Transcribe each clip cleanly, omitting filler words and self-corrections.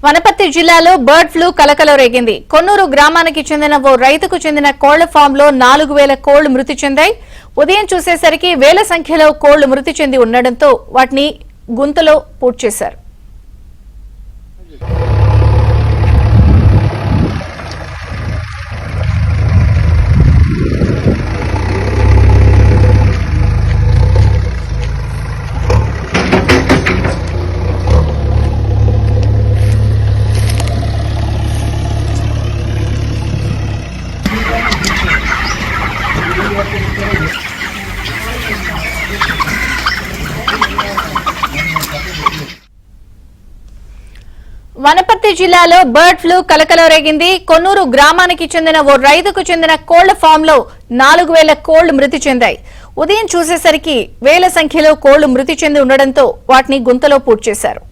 వనపర్తి జిల్లాలో bird flu కలకలం రేగింది. కొన్నూరు గ్రామానికి చెందిన ఓ రైతుకు చెందిన కోళ్ల ఫామ్ లో 4000 కోళ్లు మృతి చెందాయి. ఉదయం చూసేసరికి వేల సంఖ్యలో కోళ్లు మృతి చెంది ఉండడంతో వాటిని గుంతలో పూడ్చేశారు. వనపర్తి జిల్లాలో బర్డ్ ఫ్లూ కలకలం రేగింది. కొన్నూరు గ్రామానికి చెందిన ఓ రైతుకు చెందిన కోళ్ల ఫామ్ లో 4000 కోళ్లు మృతి చెందాయి. ఉదయం చూసేసరికి వేల సంఖ్యలో కోళ్లు మృతి చెంది ఉండడంతో వాటిని గుంతలో పూడ్చేశారు.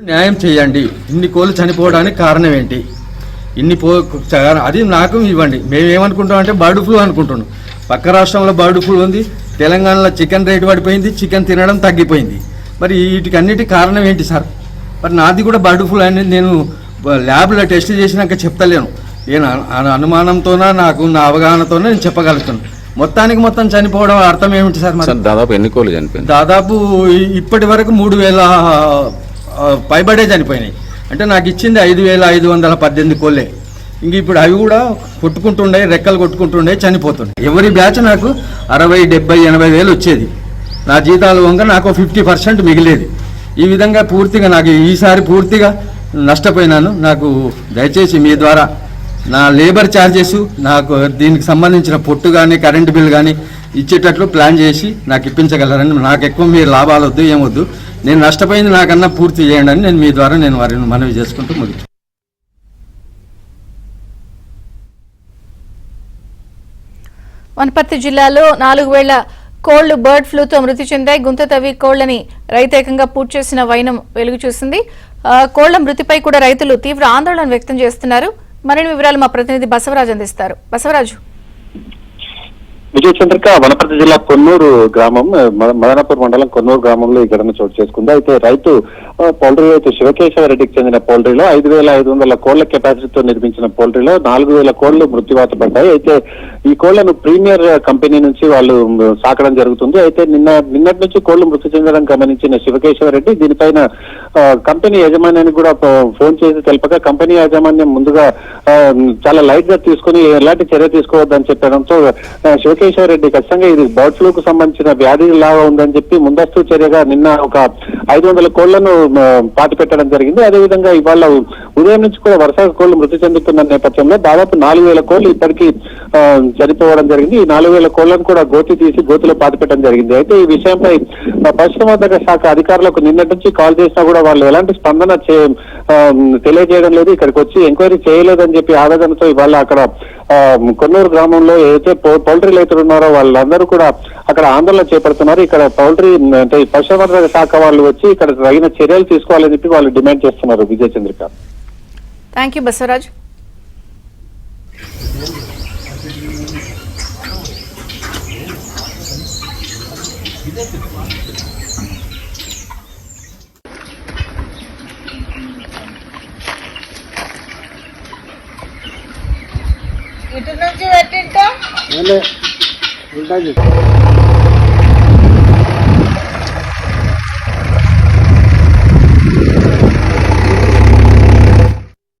న్యాయం చేయండి. ఇన్ని కోళ్ళు చనిపోవడానికి కారణం ఏంటి? అది నాకు ఇవ్వండి. మేమేమనుకుంటాం అంటే బర్డ్ ఫ్లూ అనుకుంటున్నాం. పక్క రాష్ట్రంలో బర్డ్ ఫ్లూ ఉంది, తెలంగాణలో చికెన్ రేటు పడిపోయింది, చికెన్ తినడం తగ్గిపోయింది. మరి వీటికన్నిటికి కారణం ఏంటి సార్? మరి నాది కూడా బర్డ్ ఫ్లూ అనేది నేను ల్యాబ్లో టెస్ట్ చేసినాక చెప్తలేను. నేను అనుమానంతోనా నాకు నా అవగాహనతోనే నేను చెప్పగలుగుతాను. మొత్తం చనిపోవడం అర్థం ఏమిటి సార్? దాదాపు ఎన్ని కోళ్ళు చనిపోయింది? దాదాపు ఇప్పటి వరకు 3000 పైబడే చనిపోయినాయి. అంటే నాకు ఇచ్చింది 5518 కోళ్ళే. ఇంక ఇప్పుడు అవి కూడా కొట్టుకుంటుండే, రెక్కలు కొట్టుకుంటుండే, చనిపోతుండే. ఎవరి బ్యాచ్ నాకు 60, 70, 80 వేలు వచ్చేది. నా జీతాలు వంక నాకు 50% మిగిలేది. ఈ విధంగా పూర్తిగా నాకు ఈసారి పూర్తిగా నష్టపోయినాను. నాకు దయచేసి మీ ద్వారా నా లేబర్ ఛార్జెస్, నాకు దీనికి సంబంధించిన పొట్టు కానీ కరెంటు బిల్ కానీ ఇచ్చేటట్లు ప్లాన్ చేసి నాకు ఇప్పించగలరని. నాకు ఎక్కువ మీరు లాభాలు వద్దు, ఏమొద్దు. నేను నష్టపోయింది నాకన్నా పూర్తి చేయండి అని నేను మీ ద్వారా వారిని మనవి చేసుకుంటూ ముగించు. వనపర్తి జిల్లాలో 4000 కోళ్లు బర్డ్ ఫ్లూతో మృతి చెందాయి. గుంత తవ్వి కోళ్లని రైతేకంగా పూర్తి చేసిన వైనం వెలుగు చూసింది. కోళ్ల మృతిపై కూడా రైతులు తీవ్ర ఆందోళన వ్యక్తం చేస్తున్నారు. మరిన్ని వివరాలు మా ప్రతినిధి బసవరాజు అందిస్తారు. బసవరాజు. విజయచంద్రిక, వనపర్తి జిల్లా కొన్నూరు గ్రామం, మదనపూర్ మండలం కొన్నూరు గ్రామంలో ఈ ఘటన చోటు చేసుకుంది. అయితే రైతు పౌల్ట్రీ రైతు శివకేశవరెడ్డికి చెందిన పౌల్ట్రీలో 5500 కోళ్ల కెపాసిటీతో నిర్మించిన పౌల్ట్రీలో 4000 కోళ్లు మృత్యువాత పడ్డాయి. అయితే ఈ కోళ్లను ప్రీమియర్ కంపెనీ నుంచి వాళ్ళు సాకడం జరుగుతుంది. అయితే నిన్నటి నుంచి కోళ్లు మృతి చెందడం గమనించిన శివకేశవరెడ్డి దీనిపైన కంపెనీ యాజమాన్యానికి కూడా ఫోన్ చేసి తెలపగా కంపెనీ యాజమాన్యం ముందుగా చాలా లైట్ గా తీసుకుని ఎలాంటి చర్య తీసుకోవద్దని చెప్పడంతో శివకేశవరెడ్డి ఖచ్చితంగా ఇది బర్డ్ ఫ్లూకు సంబంధించిన వ్యాధి లాగా ఉందని చెప్పి ముందస్తు చర్యగా నిన్న ఒక 500 కోళ్లను పాతి పెట్టడం జరిగింది. అదేవిధంగా ఇవాళ ఉదయం నుంచి కూడా వరుసగా కోళ్లు మృతి చెందుతున్న నేపథ్యంలో దాదాపు 4000 కోళ్లు ఇప్పటికీ చనిపోవడం జరిగింది. ఈ 4000 కోళ్లను కూడా గోతిలో పాతి పెట్టడం జరిగింది. అయితే ఈ విషయంపై పశుసంవర్ధక శాఖ అధికారులకు నిన్నటి నుంచి కాల్ చేసినా కూడా వాళ్ళు ఎలాంటి స్పందన తెలియజేయడం లేదు. ఇక్కడికి వచ్చి ఎంక్వైరీ చేయలేదని చెప్పి ఆవేదనతో ఇవాళ అక్కడ కొన్నూరు గ్రామంలో ఏదైతే పౌల్ట్రీ రైతులు ఉన్నారో వాళ్ళందరూ కూడా అక్కడ ఆందోళన చేపడుతున్నారు. ఇక్కడ పౌల్ట్రీ అంటే పశుసంవర్ధక శాఖ వాళ్ళు వచ్చి ఇక్కడ తగిన చర్యలు తీసుకోవాలని చెప్పి వాళ్ళు డిమాండ్ చేస్తున్నారు. విజయచంద్రిక. Thank you Basavaraj. ఇటు నుంచి పెట్టింటా